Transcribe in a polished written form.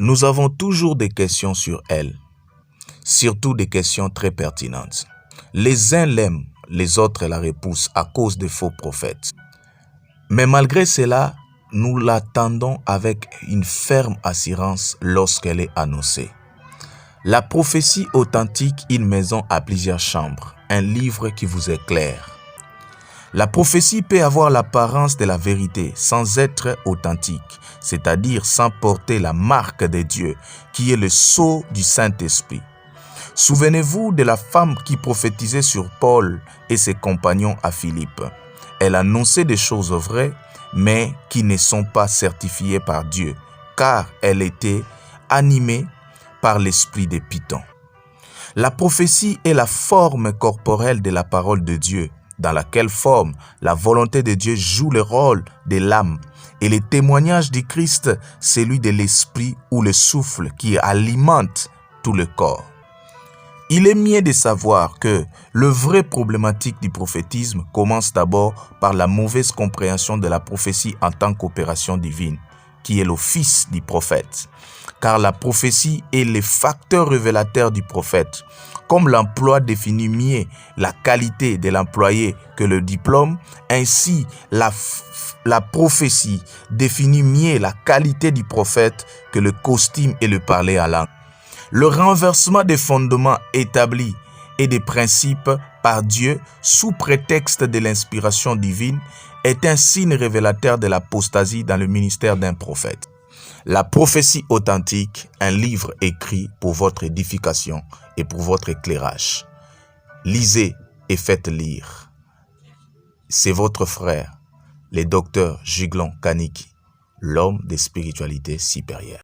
Nous avons toujours des questions sur elle, surtout des questions très pertinentes. Les uns l'aiment, les autres la repoussent à cause des faux prophètes. Mais malgré cela, nous l'attendons avec une ferme assurance lorsqu'elle est annoncée. La prophétie authentique, une maison à plusieurs chambres, un livre qui vous éclaire. La prophétie peut avoir l'apparence de la vérité sans être authentique, c'est-à-dire sans porter la marque de Dieu, qui est le sceau du Saint-Esprit. Souvenez-vous de la femme qui prophétisait sur Paul et ses compagnons à Philippe. Elle annonçait des choses vraies, mais qui ne sont pas certifiées par Dieu, car elle était animée par l'esprit de Python. La prophétie est la forme corporelle de la parole de Dieu, dans laquelle forme la volonté de Dieu joue le rôle de l'âme, et le témoignage du Christ, celui de l'esprit ou le souffle qui alimente tout le corps. Il est mieux de savoir que le vrai problématique du prophétisme commence d'abord par la mauvaise compréhension de la prophétie en tant qu'opération divine, qui est l'office du prophète. Car la prophétie est le facteur révélateur du prophète. Comme l'emploi définit mieux la qualité de l'employé que le diplôme, ainsi la prophétie définit mieux la qualité du prophète que le costume et le parler à langue. Le renversement des fondements établis et des principes par Dieu sous prétexte de l'inspiration divine est un signe révélateur de l'apostasie dans le ministère d'un prophète. La prophétie authentique, un livre écrit pour votre édification et pour votre éclairage. Lisez et faites lire. C'est votre frère, le docteur Juglon Kaniki, l'homme des spiritualités supérieures.